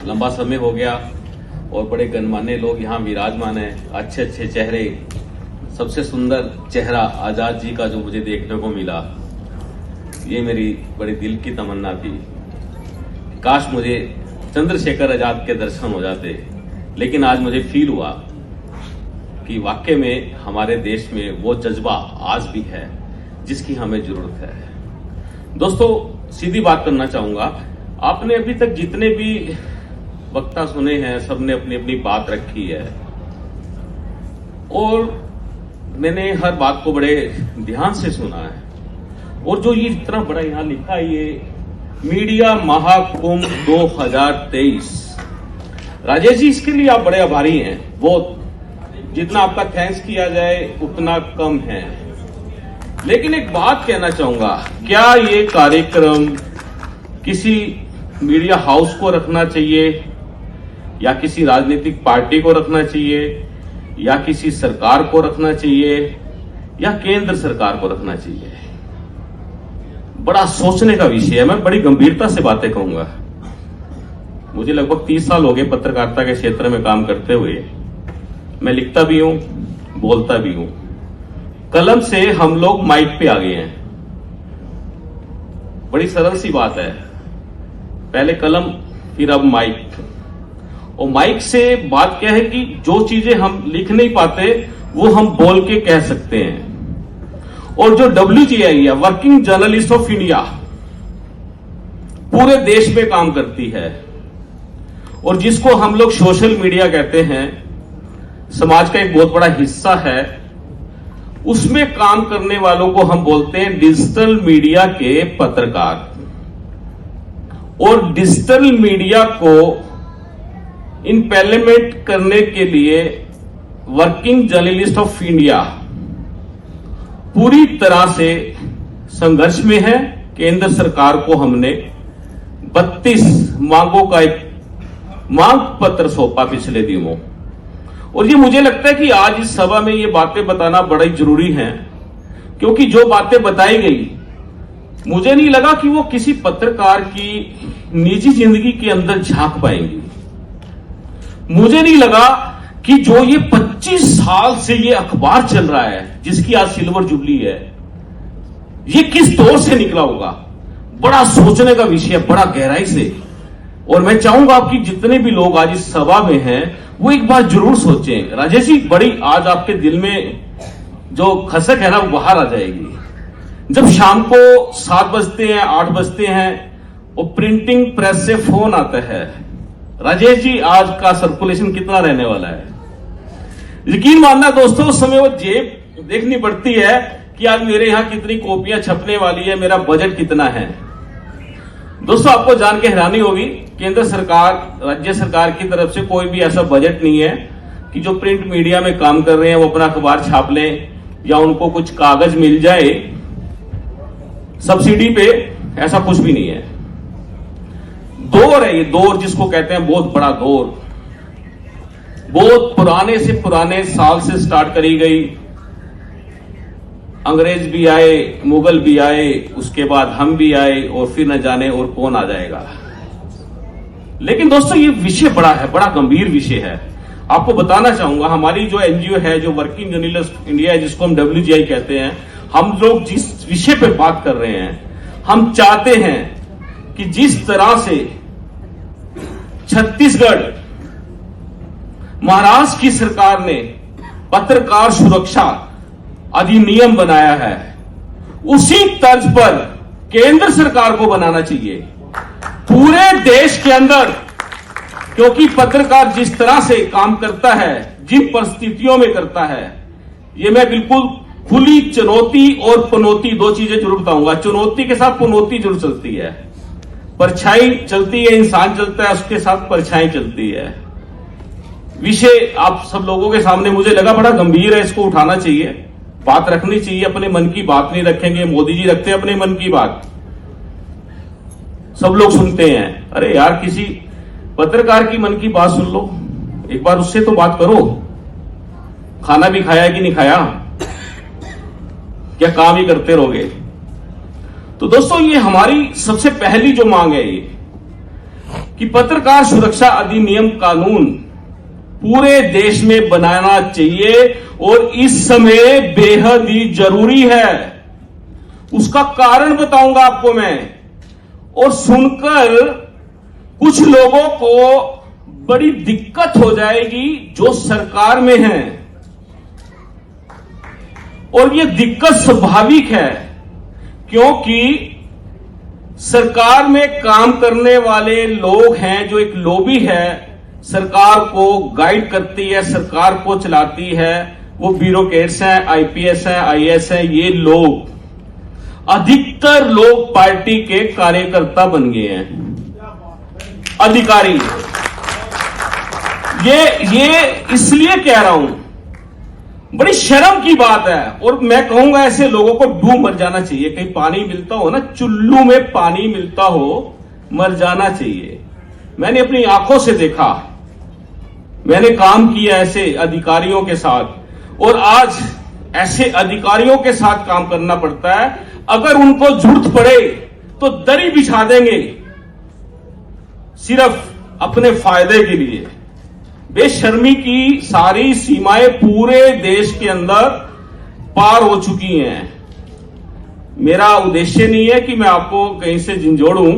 लंबा समय हो गया और बड़े गणमान्य लोग यहाँ विराजमान हैं। अच्छे अच्छे चेहरे, सबसे सुंदर चेहरा आजाद जी का जो मुझे देखने को मिला, ये मेरी बड़ी दिल की तमन्ना थी। काश मुझे चंद्रशेखर आजाद के दर्शन हो जाते, लेकिन आज मुझे फील हुआ कि वाकई में हमारे देश में वो जज्बा आज भी है जिसकी हमें जरूरत है। दोस्तों, सीधी बात करना चाहूंगा, आपने अभी तक जितने भी वक्ता सुने हैं, सबने अपनी अपनी बात रखी है और मैंने हर बात को बड़े ध्यान से सुना है। और जो ये इतना बड़ा यहां लिखा है, ये मीडिया महाकुंभ 2023, राजेश जी, इसके लिए आप बड़े आभारी हैं। बहुत, जितना आपका थैंक्स किया जाए उतना कम है। लेकिन एक बात कहना चाहूंगा, क्या ये कार्यक्रम किसी मीडिया हाउस को रखना चाहिए या किसी राजनीतिक पार्टी को रखना चाहिए या किसी सरकार को रखना चाहिए या केंद्र सरकार को रखना चाहिए? बड़ा सोचने का विषय है। मैं बड़ी गंभीरता से बातें कहूंगा। मुझे लगभग 30 साल हो गए पत्रकारिता के क्षेत्र में काम करते हुए। मैं लिखता भी हूं, बोलता भी हूं। कलम से हम लोग माइक पे आ गए हैं। बड़ी सरल सी बात है, पहले कलम फिर अब माइक। और माइक से बात क्या है कि जो चीजें हम लिख नहीं पाते वो हम बोल के कह सकते हैं। और जो WGI है, वर्किंग जर्नलिस्ट ऑफ इंडिया, पूरे देश में काम करती है और जिसको हम लोग सोशल मीडिया कहते हैं, समाज का एक बहुत बड़ा हिस्सा है, उसमें काम करने वालों को हम बोलते हैं डिजिटल मीडिया के पत्रकार। और डिजिटल मीडिया को इंप्लीमेंट करने के लिए वर्किंग जर्नलिस्ट ऑफ इंडिया पूरी तरह से संघर्ष में है। केंद्र सरकार को हमने 32 मांगों का एक मांग पत्र सौंपा पिछले दिनों। और ये मुझे लगता है कि आज इस सभा में ये बातें बताना बड़ा ही जरूरी है, क्योंकि जो बातें बताई गई, मुझे नहीं लगा कि वो किसी पत्रकार की निजी जिंदगी के अंदर झांक पाएंगी। मुझे नहीं लगा कि जो ये 25 साल से ये अखबार चल रहा है, जिसकी आज सिल्वर जुबली है, ये किस दौर से निकला होगा। बड़ा सोचने का विषय है, बड़ा गहराई से। और मैं चाहूंगा कि जितने भी लोग आज इस सभा में हैं वो एक बार जरूर सोचें। राजेश जी, बड़ी आज आपके दिल में जो खसक है ना, वो बाहर आ जाएगी। जब शाम को 7 बजते हैं, 8 बजते हैं और प्रिंटिंग प्रेस से फोन आता है, राजेश जी आज का सर्कुलेशन कितना रहने वाला है? यकीन मानना दोस्तों, उस समय वो जेब देखनी पड़ती है कि आज मेरे यहां कितनी कॉपियां छपने वाली है, मेरा बजट कितना है। दोस्तों, आपको जान के हैरानी होगी, केंद्र सरकार, राज्य सरकार की तरफ से कोई भी ऐसा बजट नहीं है कि जो प्रिंट मीडिया में काम कर रहे हैं वो अपना अखबार छाप लें या उनको कुछ कागज मिल जाए सब्सिडी पे। ऐसा कुछ भी नहीं है। दौर है ये, दौर जिसको कहते हैं, बहुत बड़ा दौर, बहुत पुराने से पुराने साल से स्टार्ट करी गई। अंग्रेज भी आए, मुगल भी आए, उसके बाद हम भी आए और फिर न जाने और कौन आ जाएगा। लेकिन दोस्तों, ये विषय बड़ा है, बड़ा गंभीर विषय है। आपको बताना चाहूंगा, हमारी जो एनजीओ है, जो वर्किंग जर्नलिस्ट इंडिया है, जिसको हम WGI कहते हैं, हम लोग जिस विषय पे बात कर रहे हैं, हम चाहते हैं कि जिस तरह से छत्तीसगढ़, महाराष्ट्र की सरकार ने पत्रकार सुरक्षा अधिनियम बनाया है, उसी तर्ज पर केंद्र सरकार को बनाना चाहिए पूरे देश के अंदर। क्योंकि पत्रकार जिस तरह से काम करता है, जिन परिस्थितियों में करता है, ये मैं बिल्कुल खुली चुनौती और पनौती, दो चीजें जरूर बताऊंगा। चुनौती के साथ पनौती जरूर चलती है, परछाई चलती है, इंसान चलता है, उसके साथ परछाई चलती है। विषय आप सब लोगों के सामने मुझे लगा बड़ा गंभीर है, इसको उठाना चाहिए, बात रखनी चाहिए। अपने मन की बात नहीं रखेंगे, मोदी जी रखते हैं अपने मन की बात, सब लोग सुनते हैं। अरे यार, किसी पत्रकार की मन की बात सुन लो, एक बार उससे तो बात करो। खाना भी खाया कि नहीं खाया, क्या काम ही करते रहोगे? तो दोस्तों, ये हमारी सबसे पहली जो मांग है ये कि पत्रकार सुरक्षा अधिनियम कानून पूरे देश में बनाना चाहिए और इस समय बेहद ही जरूरी है। उसका कारण बताऊंगा आपको मैं, और सुनकर कुछ लोगों को बड़ी दिक्कत हो जाएगी जो सरकार में हैं, और यह दिक्कत स्वाभाविक है क्योंकि सरकार में काम करने वाले लोग हैं जो एक लॉबी है, सरकार को गाइड करती है, सरकार को चलाती है, वो ब्यूरोक्रेट्स हैं, आईपीएस हैं, आईएएस हैं। ये लोग अधिकतर लोग पार्टी के कार्यकर्ता बन गए हैं, अधिकारी। ये इसलिए कह रहा हूं, बड़ी शर्म की बात है, और मैं कहूंगा ऐसे लोगों को डूब मर जाना चाहिए। कहीं पानी मिलता हो ना, चुल्लू में पानी मिलता हो, मर जाना चाहिए। मैंने अपनी आंखों से देखा, मैंने काम किया ऐसे अधिकारियों के साथ, और आज ऐसे अधिकारियों के साथ काम करना पड़ता है। अगर उनको जरूरत पड़े तो दरी बिछा देंगे सिर्फ अपने फायदे के लिए। बेशर्मी की सारी सीमाएं पूरे देश के अंदर पार हो चुकी हैं। मेरा उद्देश्य नहीं है कि मैं आपको कहीं से झंझोड़ूं,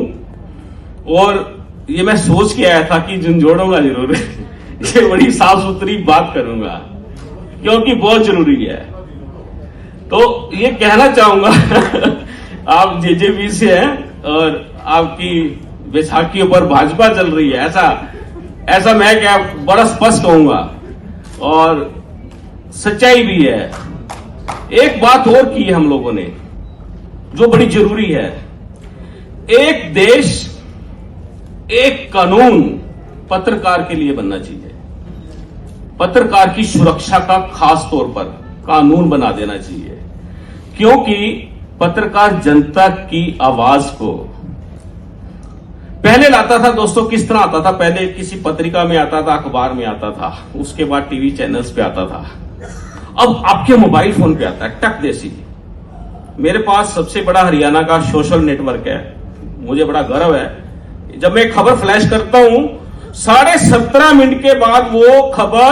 और ये मैं सोच के आया था कि झंझोड़ूंगा जरूर ये बड़ी साफ सुथरी बात करूंगा क्योंकि बहुत जरूरी है। तो ये कहना चाहूंगा आप जेजेपी से हैं और आपकी बैसाखियों पर भाजपा चल रही है, ऐसा मैं क्या बड़ा स्पष्ट कहूंगा, और सच्चाई भी है। एक बात और की है हम लोगों ने जो बड़ी जरूरी है, एक देश एक कानून पत्रकार के लिए बनना चाहिए। पत्रकार की सुरक्षा का खास तौर पर कानून बना देना चाहिए, क्योंकि पत्रकार जनता की आवाज को पहले लाता था। दोस्तों, किस तरह आता था? पहले किसी पत्रिका में आता था, अखबार में आता था, उसके बाद टीवी चैनल्स पे आता था। अब आपके मोबाइल फोन पे आता है, टक देसी। मेरे पास सबसे बड़ा हरियाणा का सोशल नेटवर्क है, मुझे बड़ा गर्व है। जब मैं खबर फ्लैश करता हूं, 17.5 मिनट के बाद वो खबर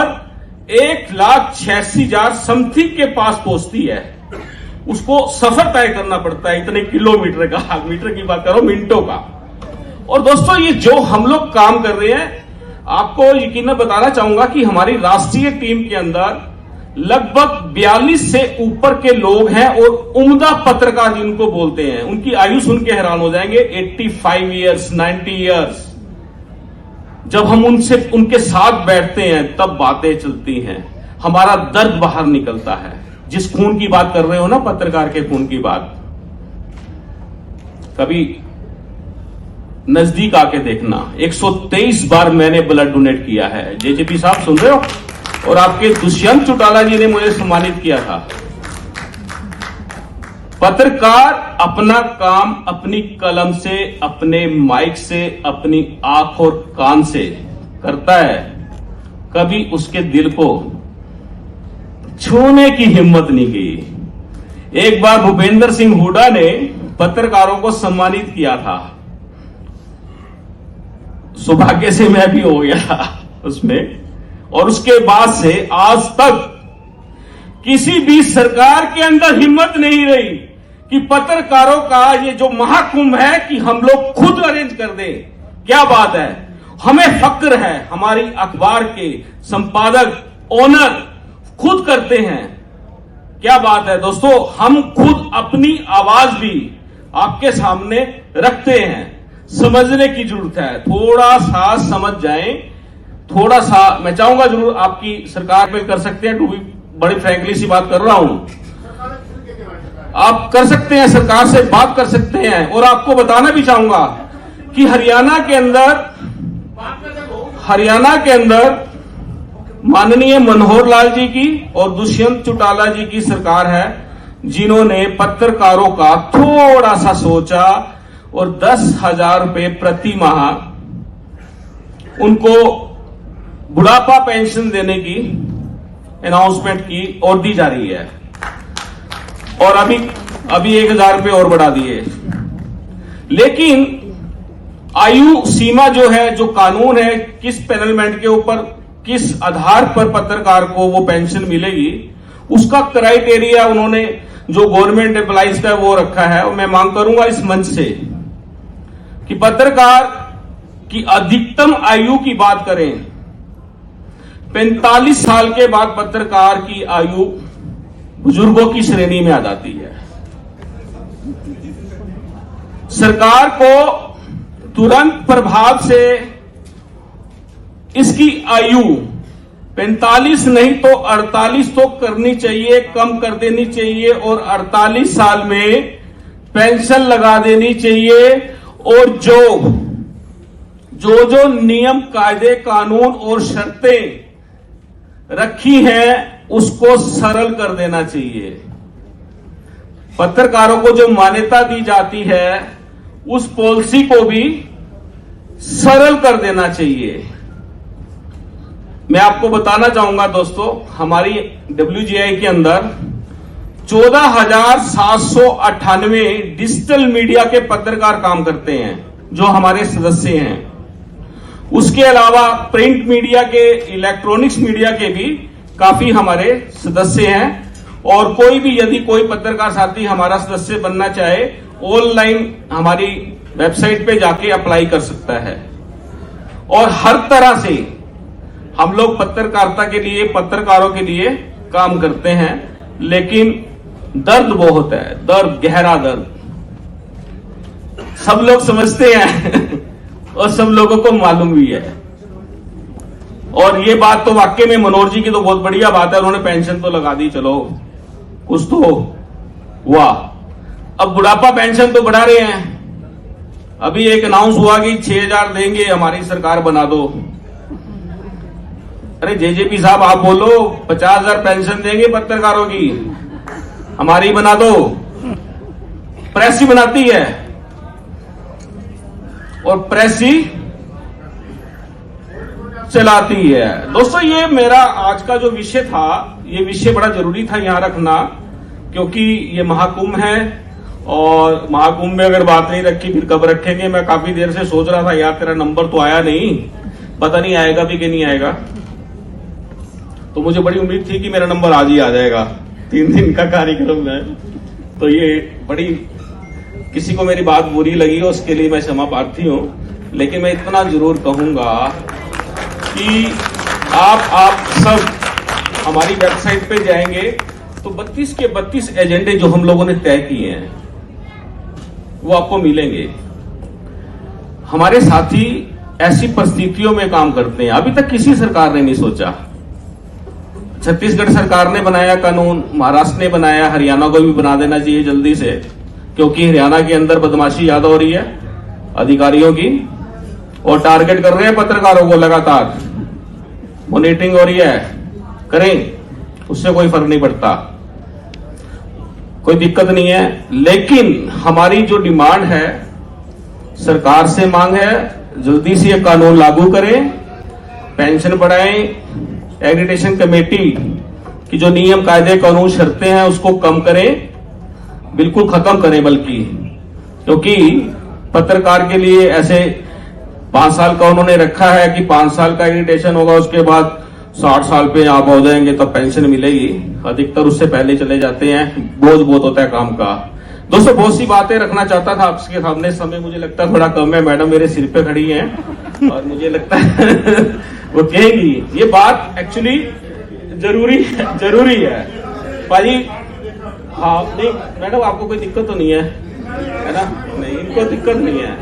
1,86,000 समथिंग के पास पहुंचती है। उसको सफर तय करना पड़ता है इतने किलोमीटर का, मीटर की बात करो, मिनटों का। और दोस्तों, ये जो हम लोग काम कर रहे हैं, आपको यकीनन बताना चाहूंगा कि हमारी राष्ट्रीय टीम के अंदर लगभग 42 से ऊपर के लोग हैं, और उम्दा पत्रकार जिनको बोलते हैं, उनकी आयु सुन के हैरान हो जाएंगे, 85 ईयर्स, 90 ईयर्स। जब हम उनके साथ बैठते हैं तब बातें चलती हैं, हमारा दर्द बाहर निकलता है। जिस खून की बात कर रहे हो ना, पत्रकार के खून की बात, कभी नजदीक आके देखना। 123 बार मैंने ब्लड डोनेट किया है। जेजेपी साहब सुन रहे हो? और आपके दुष्यंत चौटाला जी ने मुझे सम्मानित किया था। पत्रकार अपना काम अपनी कलम से, अपने माइक से, अपनी आंख और कान से करता है। कभी उसके दिल को छूने की हिम्मत नहीं की। एक बार भूपेंद्र सिंह हुड्डा ने पत्रकारों को सम्मानित किया था, सौभाग्य से मैं भी हो गया उसमें। और उसके बाद से आज तक किसी भी सरकार के अंदर हिम्मत नहीं रही कि पत्रकारों का ये जो महाकुंभ है कि हम लोग खुद अरेंज कर दें। क्या बात है, हमें फक्र है, हमारी अखबार के संपादक, ओनर खुद करते हैं। क्या बात है दोस्तों, हम खुद अपनी आवाज भी आपके सामने रखते हैं। समझने की जरूरत है, थोड़ा सा समझ जाएं, थोड़ा सा। मैं चाहूंगा जरूर आपकी सरकार पे कर सकते हैं, टू बी बड़ी फ्रैंकली सी बात कर रहा हूं, आप कर सकते हैं, सरकार से बात कर सकते हैं। और आपको बताना भी चाहूंगा कि हरियाणा के अंदर माननीय मनोहर लाल जी की और दुष्यंत चौटाला जी की सरकार है, जिन्होंने पत्रकारों का थोड़ा सा सोचा और 10,000 रुपए प्रति माह उनको बुढ़ापा पेंशन देने की अनाउंसमेंट की और दी जा रही है। और अभी 1,000 रुपए और बढ़ा दिए। लेकिन आयु सीमा जो है, जो कानून है, किस पेनलमेंट के ऊपर, किस आधार पर पत्रकार को वो पेंशन मिलेगी, उसका क्राइटेरिया उन्होंने जो गवर्नमेंट एम्प्लॉइज का वो रखा है। और मैं मांग करूंगा इस मंच से कि पत्रकार की अधिकतम आयु की बात करें, 45 साल के बाद पत्रकार की आयु बुजुर्गों की श्रेणी में आ जाती है। सरकार को तुरंत प्रभाव से इसकी आयु 45 नहीं तो 48 तो करनी चाहिए, कम कर देनी चाहिए और 48 साल में पेंशन लगा देनी चाहिए। और जो नियम, कायदे, कानून और शर्तें रखी हैं उसको सरल कर देना चाहिए। पत्रकारों को जो मान्यता दी जाती है उस पॉलिसी को भी सरल कर देना चाहिए। मैं आपको बताना चाहूंगा दोस्तों, हमारी WGI के अंदर 14,798 डिजिटल मीडिया के पत्रकार काम करते हैं जो हमारे सदस्य हैं। उसके अलावा प्रिंट मीडिया के, इलेक्ट्रॉनिक्स मीडिया के भी काफी हमारे सदस्य हैं। और कोई भी यदि कोई पत्रकार साथी हमारा सदस्य बनना चाहे, ऑनलाइन हमारी वेबसाइट पे जाके अप्लाई कर सकता है। और हर तरह से हम लोग पत्रकारिता के लिए, पत्रकारों के लिए काम करते हैं। लेकिन दर्द बहुत है, दर्द, गहरा दर्द सब लोग समझते हैं और सब लोगों को मालूम भी है। और ये बात तो वाकई में मनोहर जी की तो बहुत बढ़िया बात है, उन्होंने पेंशन तो लगा दी, चलो कुछ तो हुआ। अब बुढ़ापा पेंशन तो बढ़ा रहे हैं। अभी एक अनाउंस हुआ कि 6,000 देंगे, हमारी सरकार बना दो। अरे जेजेपी साहब आप बोलो 50,000 पेंशन देंगे पत्रकारों की, हमारी बना दो। प्रेस ही बनाती है और प्रेस ही चलाती है। दोस्तों ये मेरा आज का जो विषय था, ये विषय बड़ा जरूरी था यहां रखना, क्योंकि ये महाकुंभ है और महाकुंभ में अगर बात नहीं रखी फिर कब रखेंगे। मैं काफी देर से सोच रहा था यार तेरा नंबर तो आया नहीं, पता नहीं आएगा भी कि नहीं आएगा। तो मुझे बड़ी उम्मीद थी कि मेरा नंबर आज ही आ जाएगा। 3 दिन का कार्यक्रम है, तो ये बड़ी, किसी को मेरी बात बुरी लगी हो उसके लिए मैं क्षमा प्रार्थी हूं। लेकिन मैं इतना जरूर कहूंगा कि आप सब हमारी वेबसाइट पे जाएंगे तो 32 के 32 एजेंडे जो हम लोगों ने तय किए हैं वो आपको मिलेंगे। हमारे साथी ऐसी परिस्थितियों में काम करते हैं, अभी तक किसी सरकार ने नहीं सोचा। छत्तीसगढ़ सरकार ने बनाया कानून, महाराष्ट्र ने बनाया, हरियाणा को भी बना देना चाहिए जल्दी से, क्योंकि हरियाणा के अंदर बदमाशी ज्यादा हो रही है अधिकारियों की और टारगेट कर रहे हैं पत्रकारों को, लगातार मॉनिटरिंग हो रही है। करें, उससे कोई फर्क नहीं पड़ता, कोई दिक्कत नहीं है। लेकिन हमारी जो डिमांड है, सरकार से मांग है, जल्दी से ये कानून लागू करें, पेंशन बढ़ाएं, एग्रीडेशन कमेटी की जो नियम, कायदे, कानून, शर्तें हैं उसको कम करें, बिल्कुल खत्म करें बल्कि, क्योंकि पत्रकार के लिए ऐसे 5 साल का उन्होंने रखा है कि 5 साल का एग्रीडेशन होगा, उसके बाद 60 साल पे आप हो जाएंगे तब पेंशन मिलेगी। अधिकतर उससे पहले चले जाते हैं, बोझ बहुत होता है काम का। दोस्तों बहुत सी बातें रखना चाहता था आपके सामने, समय मुझे लगता है थोड़ा कम है। मैडम मेरे सिर पे खड़ी हैं और मुझे लगता है वो कहेगी। ये बात एक्चुअली जरूरी है भाजी। हाँ नहीं मैडम, आपको कोई दिक्कत तो नहीं है ना? नहीं, इनको दिक्कत नहीं है।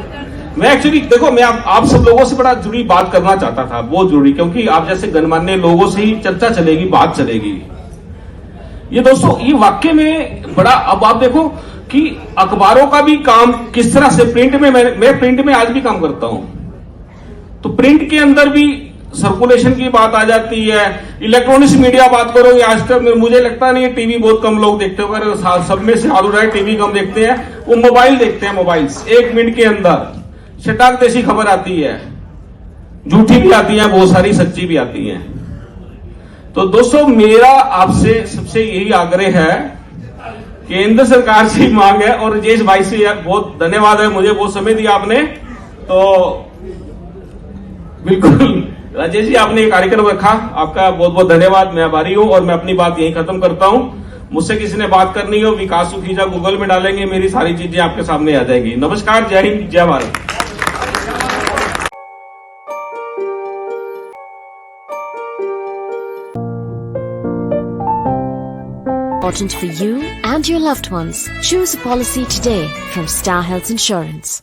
मैं एक्चुअली देखो, मैं आप सब लोगों से बड़ा जरूरी बात करना चाहता था, बहुत जरूरी, क्योंकि आप जैसे गणमान्य लोगों से ही चर्चा चलेगी, बात चलेगी। ये दोस्तों ये वाकई में बड़ा, अब आप देखो कि अखबारों का भी काम किस तरह से, प्रिंट में मैं प्रिंट में आज भी काम करता हूं, तो प्रिंट के अंदर भी सर्कुलेशन की बात आ जाती है। इलेक्ट्रॉनिक्स मीडिया बात करोगे, आज तक मुझे लगता नहीं, टीवी बहुत कम लोग देखते हो, सब में से हाथ उठाए टीवी कम देखते हैं, वो मोबाइल देखते हैं। मोबाइल 1 मिनट के अंदर शटाक जैसी खबर आती है, झूठी भी आती है, बहुत सारी सच्ची भी आती है। तो दोस्तों मेरा आपसे सबसे यही आग्रह है, केंद्र सरकार से मांग है, और राजेश भाई से यार बहुत धन्यवाद है, मुझे बहुत समय दिया आपने, तो बिल्कुल राजेश जी, आपने ये कार्यक्रम रखा, आपका बहुत बहुत धन्यवाद। मैं आभारी हूं और मैं अपनी बात यहीं खत्म करता हूं। मुझसे किसी ने बात करनी हो, विकास सुखीजा गूगल में डालेंगे, मेरी सारी चीजें आपके सामने आ जाएंगी। नमस्कार, जय हिंद, जय Bharat. Important for you and your loved ones. Choose a policy today from Star Health Insurance.